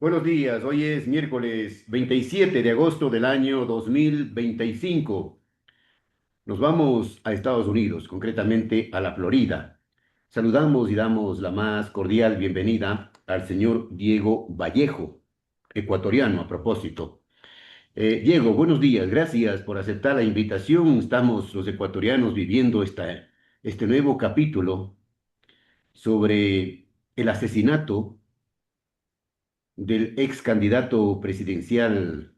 Buenos días, hoy es miércoles 27 de agosto del año 2025. Nos vamos a Estados Unidos, concretamente a la Florida. Saludamos y damos la más cordial bienvenida al señor Diego Vallejo, ecuatoriano a propósito. Diego, buenos días, gracias por aceptar la invitación. Estamos los ecuatorianos viviendo este nuevo capítulo sobre el asesinato del ex candidato presidencial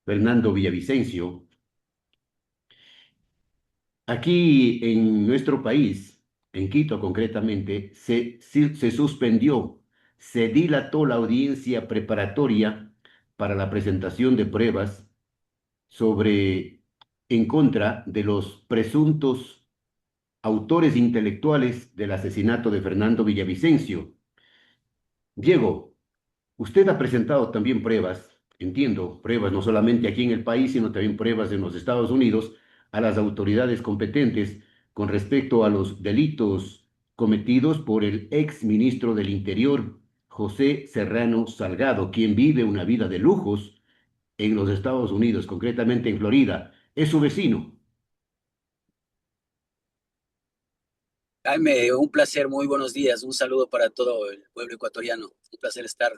Fernando Villavicencio. Aquí en nuestro país, en Quito concretamente, se suspendió, se dilató la audiencia preparatoria para la presentación de pruebas en contra de los presuntos autores intelectuales del asesinato de Fernando Villavicencio. Diego, usted ha presentado también pruebas, entiendo, pruebas no solamente aquí en el país, sino también pruebas en los Estados Unidos a las autoridades competentes con respecto a los delitos cometidos por el ex ministro del Interior, José Serrano Salgado, quien vive una vida de lujos en los Estados Unidos, concretamente en Florida. Es su vecino. Jaime, un placer, muy buenos días, un saludo para todo el pueblo ecuatoriano. Un placer estar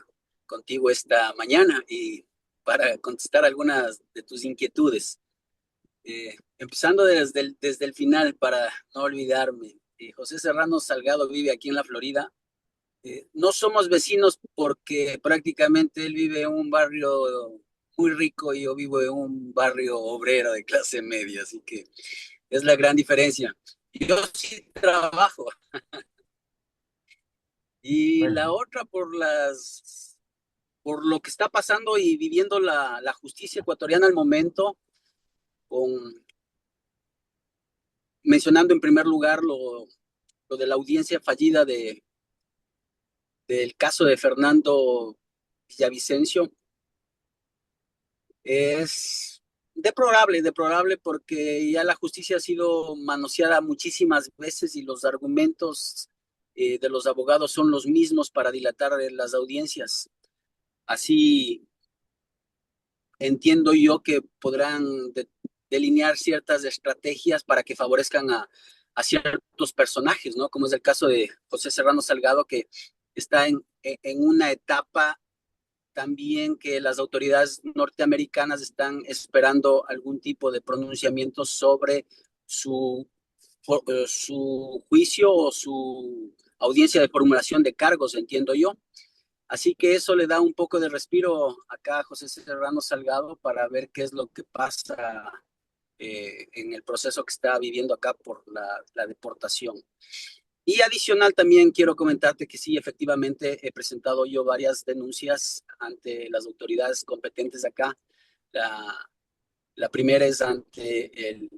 contigo esta mañana y para contestar algunas de tus inquietudes. Empezando desde el final para no olvidarme. José Serrano Salgado vive aquí en la Florida. No somos vecinos porque prácticamente él vive en un barrio muy rico y yo vivo en un barrio obrero de clase media, así que es la gran diferencia. Yo sí trabajo. Y la Bueno, otra por lo que está pasando y viviendo la justicia ecuatoriana al momento, con, mencionando en primer lugar lo de la audiencia fallida del caso de Fernando Villavicencio, es deplorable porque ya la justicia ha sido manoseada muchísimas veces y los argumentos de los abogados son los mismos para dilatar las audiencias. Así entiendo yo que podrán delinear ciertas estrategias para que favorezcan a ciertos personajes, ¿no? Como es el caso de José Serrano Salgado, que está en una etapa también que las autoridades norteamericanas están esperando algún tipo de pronunciamiento sobre su, su juicio o su audiencia de formulación de cargos, entiendo yo. Así que eso le da un poco de respiro acá a José Serrano Salgado para ver qué es lo que pasa en el proceso que está viviendo acá por la deportación. Y adicional también quiero comentarte que sí, efectivamente he presentado yo varias denuncias ante las autoridades competentes acá. La, la primera es ante el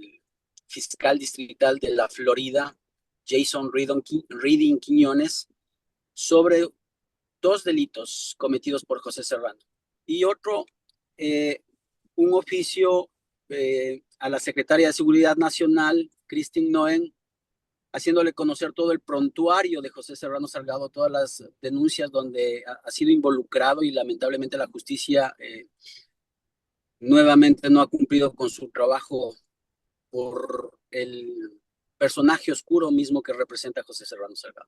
fiscal distrital de la Florida, Jason Reading Quiñones, sobre dos delitos cometidos por José Serrano. Y otro, eh, un oficio a la secretaria de Seguridad Nacional, Christine Noen, haciéndole conocer todo el prontuario de José Serrano Salgado, todas las denuncias donde ha sido involucrado y lamentablemente la justicia nuevamente no ha cumplido con su trabajo por el personaje oscuro mismo que representa a José Serrano Salgado.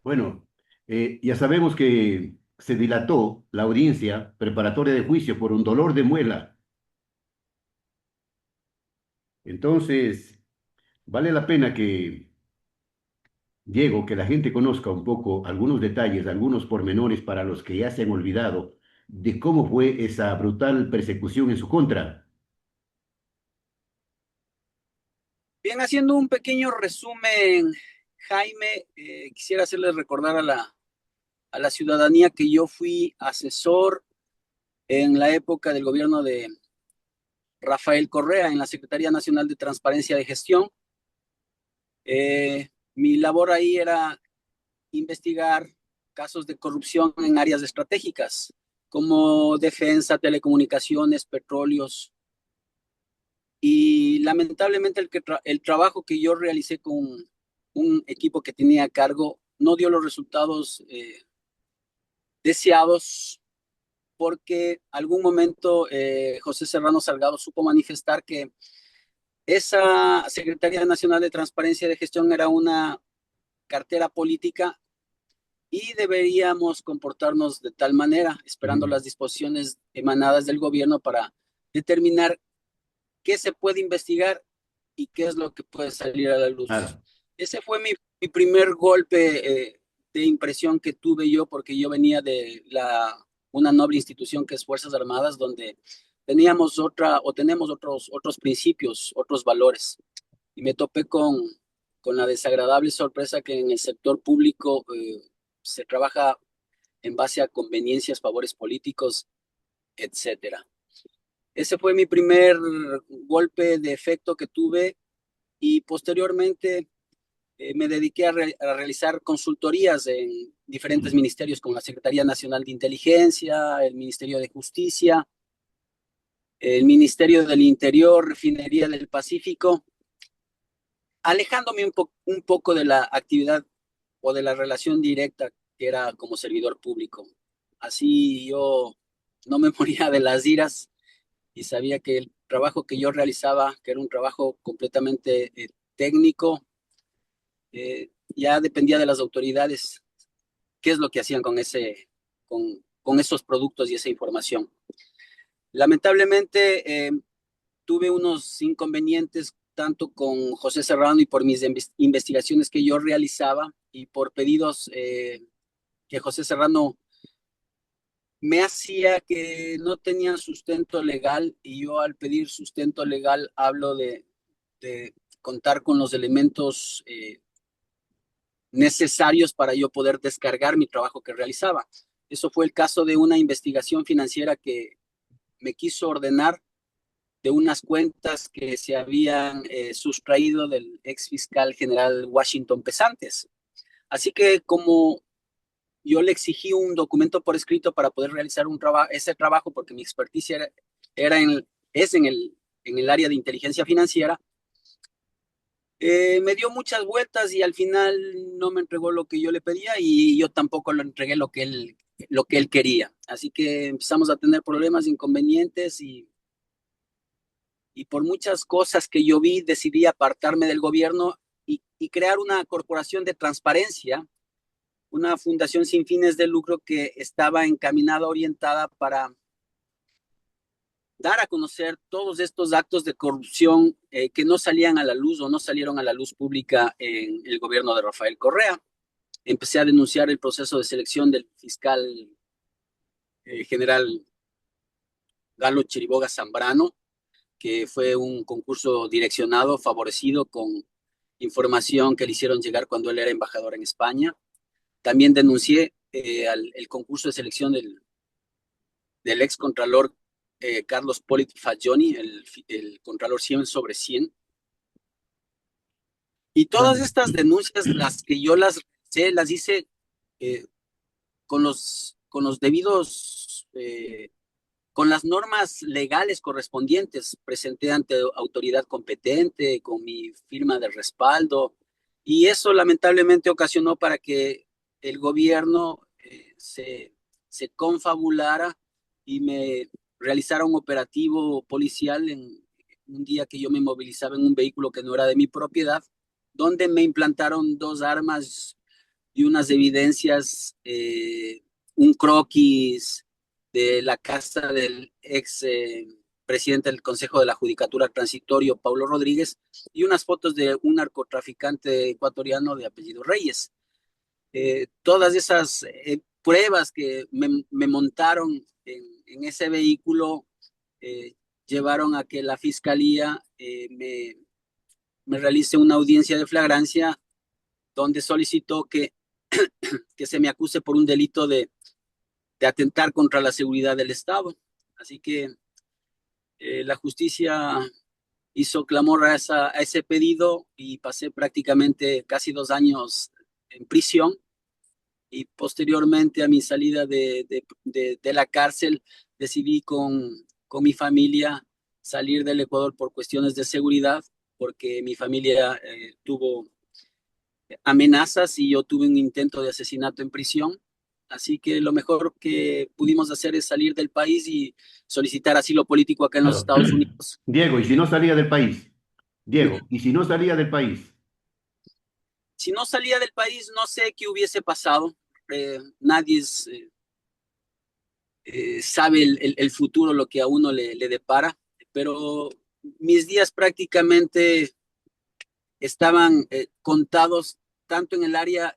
bueno, ya sabemos que se dilató la audiencia preparatoria de juicio por un dolor de muela. Entonces, vale la pena que Diego, que la gente conozca un poco algunos detalles, algunos pormenores para los que ya se han olvidado de cómo fue esa brutal persecución en su contra. Bien, haciendo un pequeño resumen, Jaime, quisiera hacerles recordar a la ciudadanía que yo fui asesor en la época del gobierno de Rafael Correa en la Secretaría Nacional de Transparencia de Gestión. Mi labor ahí era investigar casos de corrupción en áreas estratégicas como defensa, telecomunicaciones, petróleos. Y lamentablemente el trabajo que yo realicé con un equipo que tenía a cargo no dio los resultados deseados porque algún momento José Serrano Salgado supo manifestar que esa Secretaría Nacional de Transparencia y de Gestión era una cartera política y deberíamos comportarnos de tal manera, esperando las disposiciones emanadas del gobierno para determinar qué se puede investigar y qué es lo que puede salir a la luz. Claro. Ese fue mi primer golpe de impresión que tuve yo, porque yo venía de una noble institución que es Fuerzas Armadas, donde tenemos tenemos otros principios, otros valores. Y me topé con la desagradable sorpresa que en el sector público se trabaja en base a conveniencias, favores políticos, etcétera. Ese fue mi primer golpe de efecto que tuve y posteriormente me dediqué a realizar consultorías en diferentes ministerios como la Secretaría Nacional de Inteligencia, el Ministerio de Justicia, el Ministerio del Interior, Refinería del Pacífico, alejándome un poco de la actividad o de la relación directa que era como servidor público. Así yo no me moría de las iras y sabía que el trabajo que yo realizaba, que era un trabajo completamente técnico, ya dependía de las autoridades, qué es lo que hacían con esos productos y esa información. Lamentablemente, tuve unos inconvenientes tanto con José Serrano y por mis investigaciones que yo realizaba y por pedidos que José Serrano me hacía que no tenían sustento legal, y yo al pedir sustento legal hablo de contar con los elementos necesarios para yo poder descargar mi trabajo que realizaba. Eso fue el caso de una investigación financiera que me quiso ordenar de unas cuentas que se habían sustraído del ex fiscal general Washington Pesantes. Así que como yo le exigí un documento por escrito para poder realizar ese trabajo, porque mi experticia es en el área de inteligencia financiera, me dio muchas vueltas y al final no me entregó lo que yo le pedía y yo tampoco le entregué lo que él quería. Así que empezamos a tener problemas, inconvenientes y por muchas cosas que yo vi decidí apartarme del gobierno y crear una corporación de transparencia, una fundación sin fines de lucro que estaba encaminada, orientada para dar a conocer todos estos actos de corrupción que no salían a la luz o no salieron a la luz pública en el gobierno de Rafael Correa. Empecé a denunciar el proceso de selección del fiscal general Galo Chiriboga Zambrano, que fue un concurso direccionado, favorecido con información que le hicieron llegar cuando él era embajador en España. También denuncié el concurso de selección del ex contralor Carlos Polit Fagioni, el contralor 100 sobre 100. Y todas estas denuncias, las que yo las hice eh, con los debidos, con las normas legales correspondientes. Presenté ante autoridad competente, con mi firma de respaldo, y eso lamentablemente ocasionó para que el gobierno se confabulara y me realizara un operativo policial en un día que yo me movilizaba en un vehículo que no era de mi propiedad, donde me implantaron dos armas y unas evidencias, un croquis de la casa del ex presidente del Consejo de la Judicatura Transitorio, Paulo Rodríguez, y unas fotos de un narcotraficante ecuatoriano de apellido Reyes. Todas esas pruebas que me montaron ese vehículo llevaron a que la fiscalía me realice una audiencia de flagrancia donde solicitó que se me acuse por un delito de atentar contra la seguridad del Estado. Así que la justicia hizo clamor a ese pedido y pasé prácticamente casi 2 años en prisión, y posteriormente a mi salida de la cárcel decidí con mi familia salir del Ecuador por cuestiones de seguridad, porque mi familia tuvo amenazas y yo tuve un intento de asesinato en prisión. Así que lo mejor que pudimos hacer es salir del país y solicitar asilo político acá en los Claro. Estados Unidos. Diego, ¿y si no salía del país? Ujú. Diego, ¿y si no salía del país? Si no salía del país, no sé qué hubiese pasado. Nadie sabe el futuro, lo que a uno le depara, pero mis días prácticamente estaban contados tanto en el área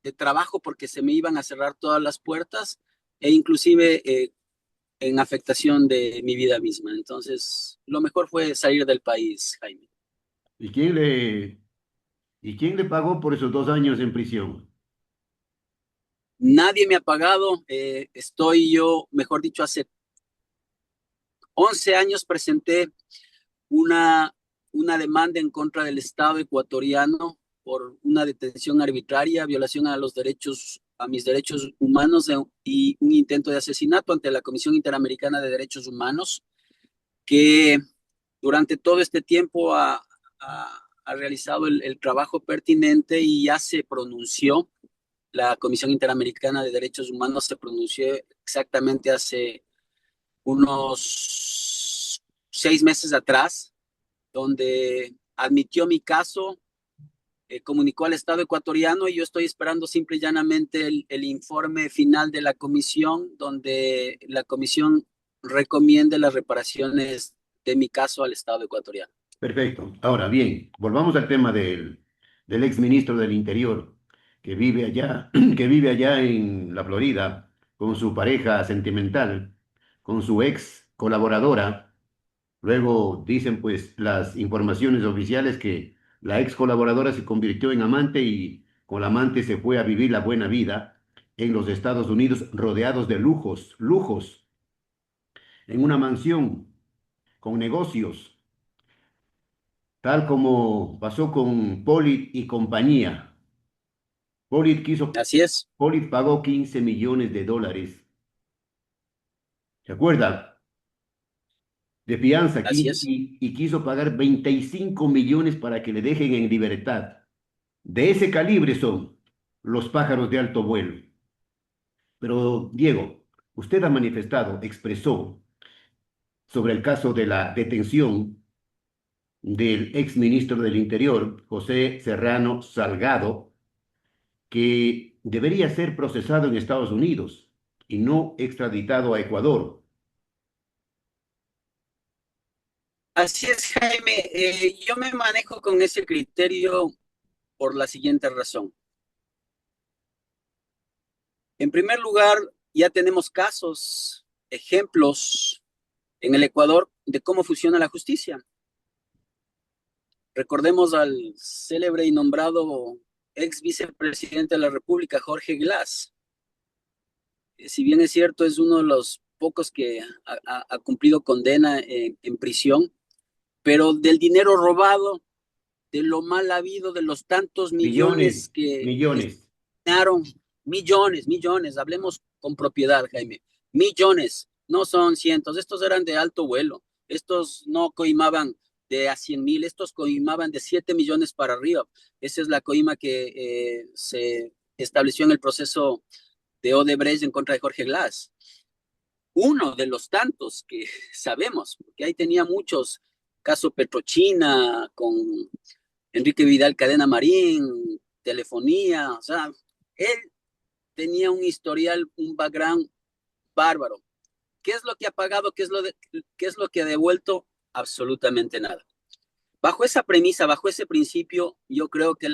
de trabajo porque se me iban a cerrar todas las puertas e inclusive en afectación de mi vida misma. Entonces, lo mejor fue salir del país, Jaime. ¿Y quién le pagó por esos 2 años en prisión? Nadie me ha pagado. Estoy yo, mejor dicho, hace 11 años presenté una, una demanda en contra del Estado ecuatoriano por una detención arbitraria, violación a los derechos, a mis derechos humanos y un intento de asesinato ante la Comisión Interamericana de Derechos Humanos, que durante todo este tiempo ha realizado el trabajo pertinente y ya se pronunció. La Comisión Interamericana de Derechos Humanos se pronunció exactamente hace unos 6 meses atrás, donde admitió mi caso, comunicó al Estado ecuatoriano y yo estoy esperando simple y llanamente el informe final de la comisión, donde la comisión recomiende las reparaciones de mi caso al Estado ecuatoriano. Perfecto. Ahora bien, volvamos al tema del ex ministro del Interior que vive allá, que vive allá en la Florida con su pareja sentimental, con su ex colaboradora. Luego dicen pues las informaciones oficiales que la ex colaboradora se convirtió en amante y con la amante se fue a vivir la buena vida en los Estados Unidos rodeados de lujos, lujos, en una mansión con negocios, tal como pasó con Polit y compañía. Polit quiso, Así es, Polit pagó 15 millones de dólares, ¿se acuerda? De fianza así es, y quiso pagar 25 millones para que le dejen en libertad. De ese calibre son los pájaros de alto vuelo. Pero, Diego, usted ha manifestado, expresó sobre el caso de la detención del ex ministro del Interior, José Serrano Salgado, que debería ser procesado en Estados Unidos y no extraditado a Ecuador. así es, Jaime. Yo me manejo con ese criterio por la siguiente razón. En primer lugar, ya tenemos casos, ejemplos en el Ecuador de cómo funciona la justicia. Recordemos al célebre y nombrado ex vicepresidente de la República, Jorge Glass. Si bien es cierto, es uno de los pocos que ha cumplido condena en prisión, pero del dinero robado, de lo mal habido, de los tantos millones Millones, que se millones. ganaron, millones, millones, hablemos con propiedad, Jaime, millones, no son cientos, estos eran de alto vuelo, estos no coimaban de a 100.000, estos coimaban de 7 millones para arriba. Esa es la coima que se estableció en el proceso de Odebrecht en contra de Jorge Glass. Uno de los tantos que sabemos, porque ahí tenía muchos, caso Petrochina, con Enrique Vidal Cadena Marín, telefonía, o sea, él tenía un historial, un background bárbaro. ¿Qué es lo que ha pagado? ¿Qué es lo que ha devuelto? Absolutamente nada. Bajo esa premisa, bajo ese principio, yo creo que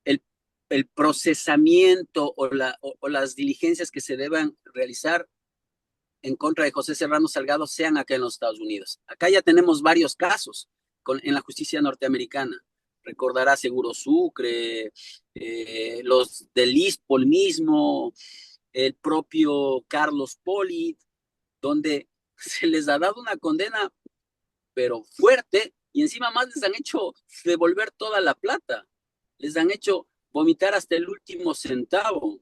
el, el procesamiento o las diligencias que se deban realizar en contra de José Serrano Salgado sean acá en los Estados Unidos. Acá ya tenemos varios casos en la justicia norteamericana. Recordará Seguro Sucre, los del ISPOL mismo, el propio Carlos Poli, donde se les ha dado una condena, pero fuerte, y encima más les han hecho devolver toda la plata. Les han hecho vomitar hasta el último centavo.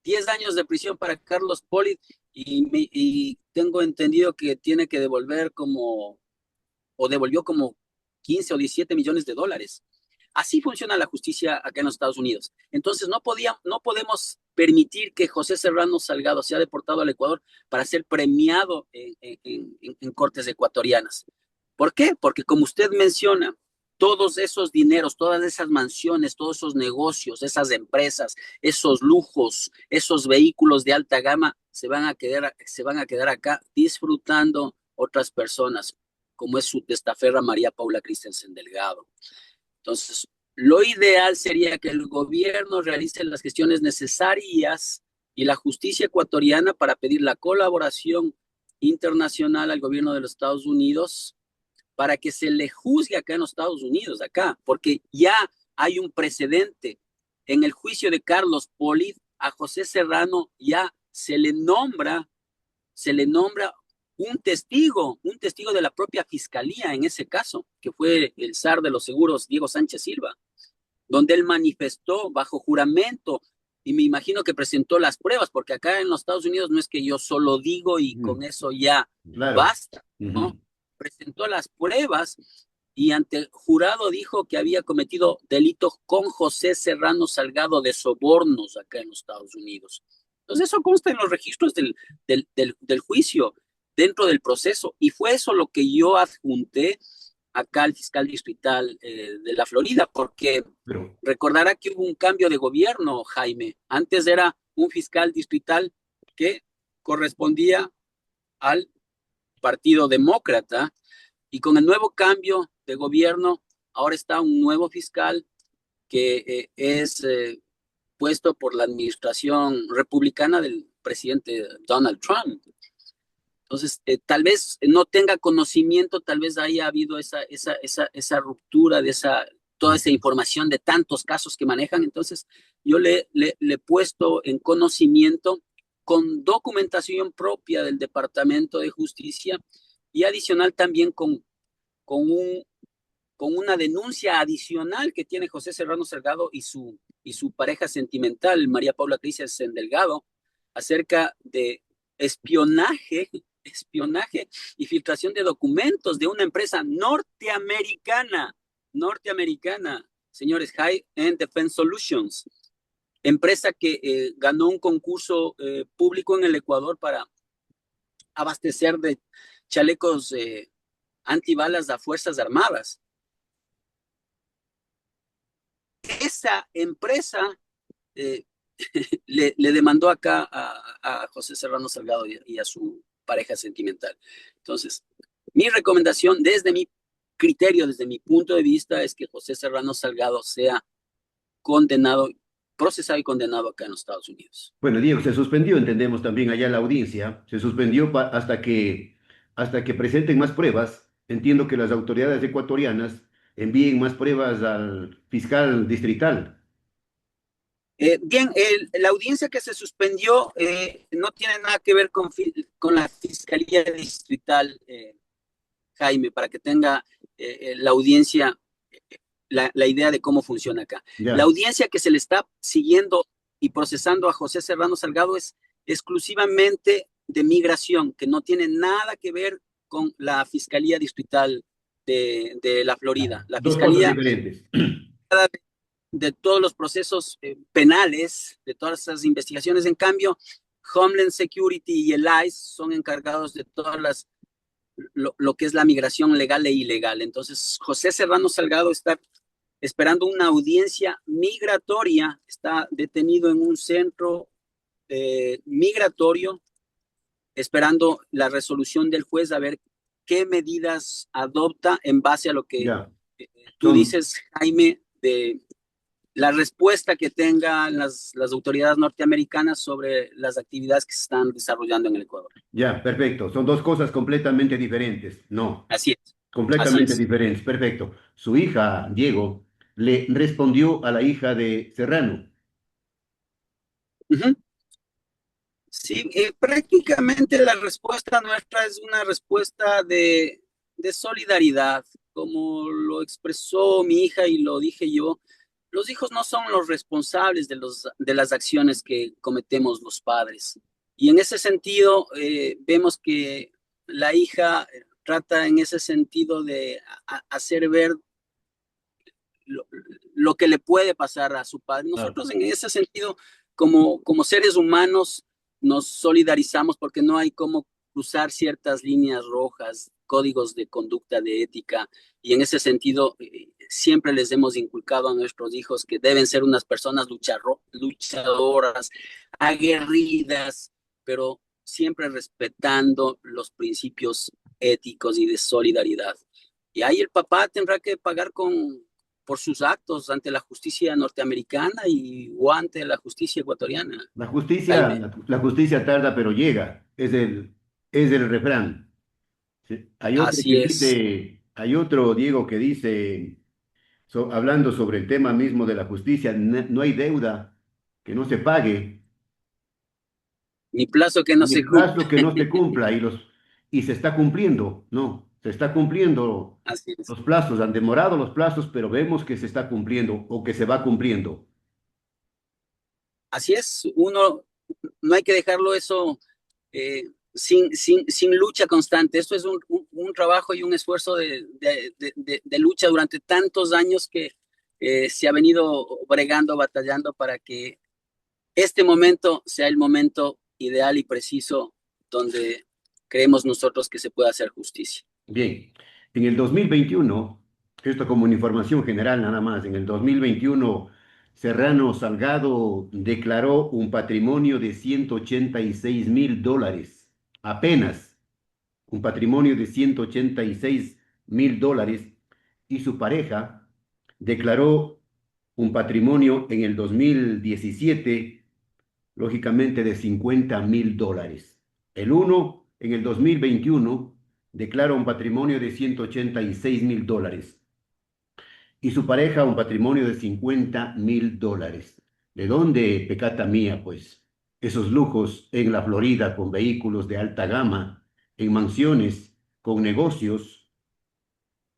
10 años de prisión para Carlos Poli y tengo entendido que tiene que devolver o devolvió como 15 o 17 millones de dólares. Así funciona la justicia acá en los Estados Unidos. Entonces no podemos permitir que José Serrano Salgado sea deportado al Ecuador para ser premiado en cortes ecuatorianas. ¿Por qué? Porque como usted menciona, todos esos dineros, todas esas mansiones, todos esos negocios, esas empresas, esos lujos, esos vehículos de alta gama se van a quedar acá disfrutando otras personas, como es su testaferra María Paula Christensen Delgado. Entonces, lo ideal sería que el gobierno realice las gestiones necesarias y la justicia ecuatoriana para pedir la colaboración internacional al gobierno de los Estados Unidos para que se le juzgue acá en los Estados Unidos, acá, porque ya hay un precedente. En el juicio de Carlos Polit, a José Serrano ya se le nombra un testigo de la propia fiscalía en ese caso, que fue el zar de los seguros, Diego Sánchez Silva, donde él manifestó bajo juramento y me imagino que presentó las pruebas, porque acá en los Estados Unidos no es que yo solo digo y con eso ya basta, ¿no? Presentó las pruebas y ante jurado dijo que había cometido delitos con José Serrano Salgado de sobornos acá en los Estados Unidos. Entonces eso consta en los registros del juicio, dentro del proceso, y fue eso lo que yo adjunté acá al fiscal distrital de la Florida, porque recordará que hubo un cambio de gobierno, Jaime. Antes era un fiscal distrital que correspondía al Partido Demócrata, y con el nuevo cambio de gobierno, ahora está un nuevo fiscal que es puesto por la administración republicana del presidente Donald Trump. Entonces, tal vez no tenga conocimiento, tal vez haya habido esa ruptura de toda esa información de tantos casos que manejan. Entonces, yo le he puesto en conocimiento con documentación propia del Departamento de Justicia y adicional también con una denuncia adicional que tiene José Serrano Salgado y su pareja sentimental, María Paula Christensen Delgado, acerca de espionaje y filtración de documentos de una empresa norteamericana, señores, High End Defense Solutions, empresa que ganó un concurso público en el Ecuador para abastecer de chalecos antibalas a Fuerzas Armadas. Esa empresa le demandó acá a José Serrano Salgado y a su pareja sentimental. Entonces, mi recomendación desde mi criterio, desde mi punto de vista, es que José Serrano Salgado sea condenado, procesado y condenado acá en los Estados Unidos. Bueno, Diego, se suspendió, entendemos también allá la audiencia, se suspendió hasta que presenten más pruebas. Entiendo que las autoridades ecuatorianas envíen más pruebas al fiscal distrital. Bien, la audiencia que se suspendió no tiene nada que ver con la Fiscalía Distrital, Jaime, para que tenga la audiencia la idea de cómo funciona acá. Ya. La audiencia que se le está siguiendo y procesando a José Serrano Salgado es exclusivamente de migración, que no tiene nada que ver con la Fiscalía Distrital de la Florida. La Dos cosas Fiscalía diferentes. de todos los procesos penales, de todas esas investigaciones. En cambio, Homeland Security y el ICE son encargados de todas lo que es la migración legal e ilegal. Entonces, José Serrano Salgado está esperando una audiencia migratoria, está detenido en un centro migratorio, esperando la resolución del juez a ver qué medidas adopta en base a lo que tú dices, Jaime, de la respuesta que tengan las autoridades norteamericanas sobre las actividades que se están desarrollando en el Ecuador. Ya, perfecto. Son dos cosas completamente diferentes. No. Así es. Completamente Así es. diferentes. Perfecto. Su hija, Diego, le respondió a la hija de Serrano. Sí, prácticamente la respuesta nuestra es una respuesta de solidaridad, como lo expresó mi hija y lo dije yo. Los hijos no son los responsables de las acciones que cometemos los padres. Y en ese sentido, vemos que la hija trata en ese sentido de hacer ver lo que le puede pasar a su padre. Nosotros en ese sentido como seres humanos nos solidarizamos porque no hay cómo cruzar ciertas líneas rojas, códigos de conducta, de ética, y en ese sentido siempre les hemos inculcado a nuestros hijos que deben ser unas personas luchadoras, aguerridas, pero siempre respetando los principios éticos y de solidaridad. Y ahí el papá tendrá que pagar por sus actos ante la justicia norteamericana o ante la justicia ecuatoriana, Jaime. La justicia tarda, pero llega. Es el refrán. Sí. Así es. Hay otro, Diego, que dice, hablando sobre el tema mismo de la justicia, no hay deuda que no se pague, Ni plazo que no ni se plazo cumple. que no se cumpla, y se está cumpliendo, no, se está cumpliendo. Así es. Los plazos, han demorado los plazos, pero vemos que se está cumpliendo o que se va cumpliendo. Así es. Uno no hay que dejarlo eso sin lucha constante. Esto es un trabajo y un esfuerzo de lucha durante tantos años que se ha venido bregando, batallando para que este momento sea el momento ideal y preciso donde creemos nosotros que se puede hacer justicia. Bien, en el 2021, esto como una información general nada más, en el 2021 Serrano Salgado declaró un patrimonio de $186.000, apenas un patrimonio de $186.000, y su pareja declaró un patrimonio en el 2017, lógicamente de $50.000. El uno en el 2021 declara un patrimonio de $186.000 y su pareja un patrimonio de $50.000. ¿De dónde, pecata mía, pues, esos lujos en la Florida con vehículos de alta gama, en mansiones, con negocios?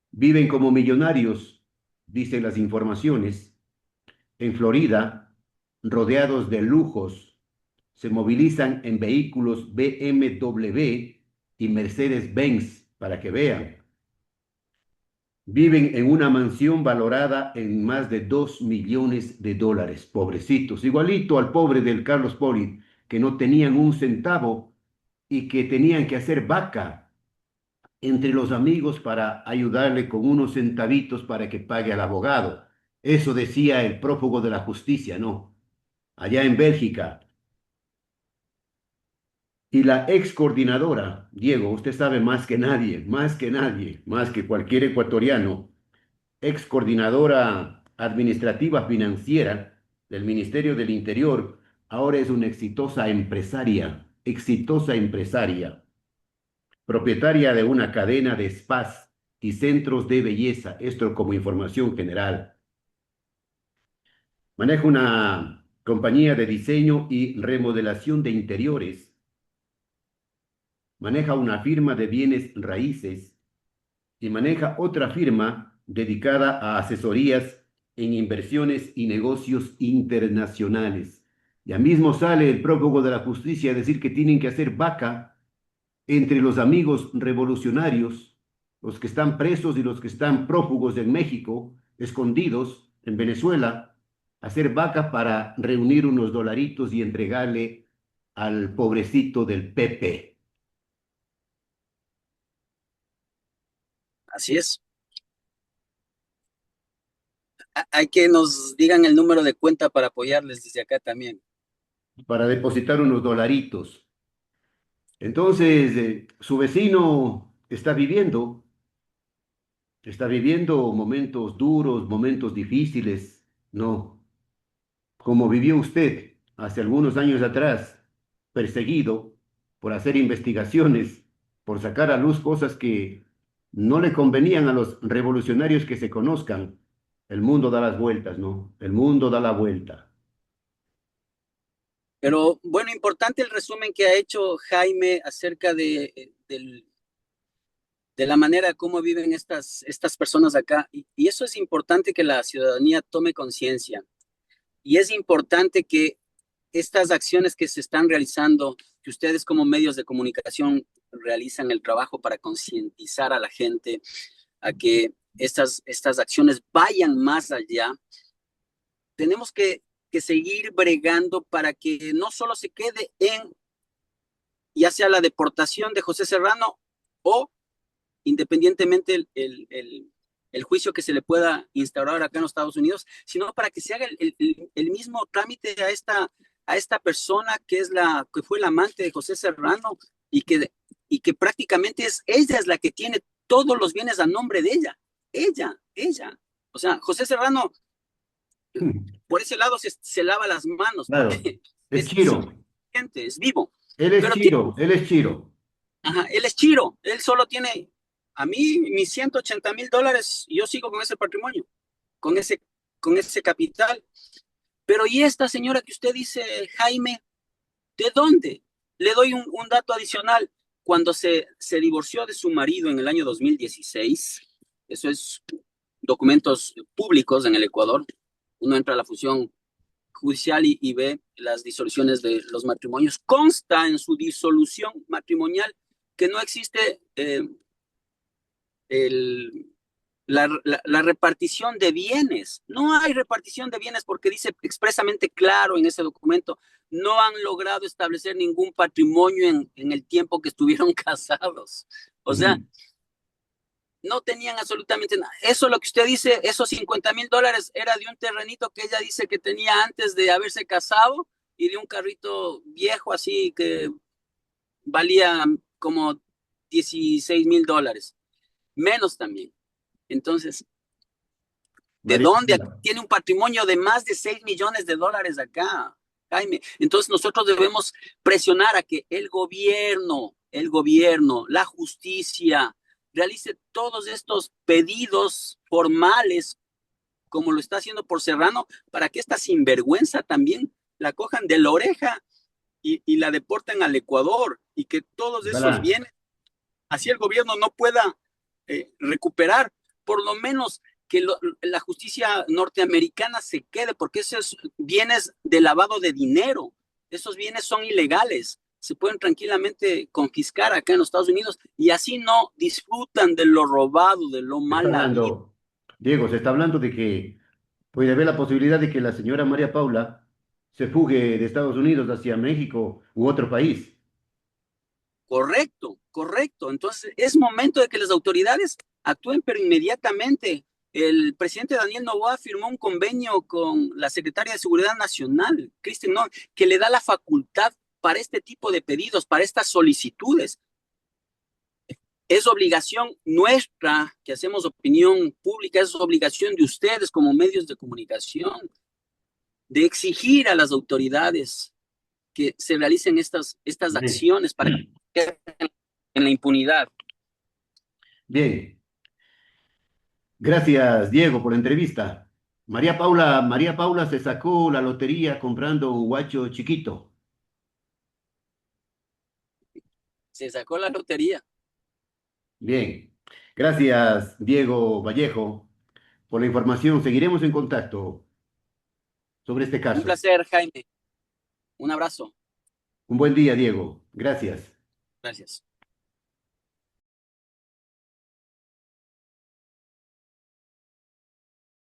Viven como millonarios, dicen las informaciones, en Florida, rodeados de lujos, se movilizan en vehículos BMW y Mercedes-Benz, para que vean. Viven en una mansión valorada en más de $2 millones, pobrecitos, igualito al pobre del Carlos Poli, que no tenían un centavo y que tenían que hacer vaca entre los amigos para ayudarle con unos centavitos para que pague al abogado. Eso decía el prófugo de la justicia, ¿no? Allá en Bélgica. Y la ex coordinadora, Diego, usted sabe más que nadie, más que nadie, más que cualquier ecuatoriano, ex coordinadora administrativa financiera del Ministerio del Interior, ahora es una exitosa empresaria, propietaria de una cadena de spas y centros de belleza, esto como información general. Maneja una compañía de diseño y remodelación de interiores, maneja una firma de bienes raíces y maneja otra firma dedicada a asesorías en inversiones y negocios internacionales. Ya mismo sale el prófugo de la justicia a decir que tienen que hacer vaca entre los amigos revolucionarios, los que están presos y los que están prófugos en México, escondidos en Venezuela, hacer vaca para reunir unos dolaritos y entregarle al pobrecito del Pepe. Así es. Hay que nos digan el número de cuenta para apoyarles desde acá también. Para depositar unos dolaritos. Entonces, su vecino está viviendo momentos duros, momentos difíciles, ¿no? Como vivió usted hace algunos años atrás, perseguido por hacer investigaciones, por sacar a luz cosas que no le convenían a los revolucionarios que se conozcan. El mundo da las vueltas, ¿no? El mundo da la vuelta. Pero bueno, importante el resumen que ha hecho Jaime acerca de la manera como viven estas personas acá. Y eso es importante que la ciudadanía tome conciencia. Y es importante que estas acciones que se están realizando, que ustedes como medios de comunicación realizan el trabajo para concientizar a la gente a que estas acciones vayan más allá. Tenemos que que seguir bregando para que no solo se quede en ya sea la deportación de José Serrano o independientemente el juicio que se le pueda instaurar acá en los Estados Unidos, sino para que se haga el mismo trámite a esta persona que fue la amante de José Serrano y que prácticamente ella es la que tiene todos los bienes a nombre de ella. Ella. O sea, José Serrano, por ese lado se lava las manos, Claro, porque es Chiro. es vivo. Él es Pero Chiro, él es Chiro. ajá, él es Chiro, él solo tiene, a mí, mis $180,000, y yo sigo con ese patrimonio, con ese, con ese capital. Pero ¿y esta señora que usted dice, Jaime, de dónde? Le doy un dato adicional. Cuando se divorció de su marido en el año 2016, eso es documentos públicos en el Ecuador, uno entra a la función judicial y ve las disoluciones de los matrimonios, consta en su disolución matrimonial que no existe el, la repartición de bienes. No hay repartición de bienes porque dice expresamente claro en ese documento, no han logrado establecer ningún patrimonio en el tiempo que estuvieron casados. O sea, no tenían absolutamente nada. Eso lo que usted dice, esos $50,000 era de un terrenito que ella dice que tenía antes de haberse casado y de un carrito viejo así que valía como $16,000. Menos también. Entonces, ¿de María dónde? Paula. Tiene un patrimonio de más de $6 millones acá, Jaime. Entonces nosotros debemos presionar a que el gobierno, la justicia, realice todos estos pedidos formales, como lo está haciendo por Serrano, para que esta sinvergüenza también la cojan de la oreja y la deporten al Ecuador y que todos esos Ojalá. bienes, así el gobierno no pueda recuperar, por lo menos que la justicia norteamericana se quede, porque esos bienes de lavado de dinero, esos bienes son ilegales, se pueden tranquilamente confiscar acá en los Estados Unidos y así no disfrutan de lo robado, de lo Se está mal habido. hablando, Diego, se está hablando de que puede haber la posibilidad de que la señora María Paula se fugue de Estados Unidos hacia México u otro país. Correcto, correcto. Entonces es momento de que las autoridades actúen, pero inmediatamente. El presidente Daniel Noboa firmó un convenio con la secretaria de Seguridad Nacional, Kristen Noem, que le da la facultad para este tipo de pedidos, para estas solicitudes. Es obligación nuestra que hacemos opinión pública, es obligación de ustedes como medios de comunicación, de exigir a las autoridades que se realicen estas Bien, acciones para que queden en la impunidad. bien. Gracias, Diego, por la entrevista. María Paula se sacó la lotería comprando un guacho chiquito. Se sacó la lotería. Bien. Gracias, Diego Vallejo, por la información. Seguiremos en contacto sobre este Un caso. placer, Jaime. Un abrazo. Un buen día, Diego. Gracias. Gracias.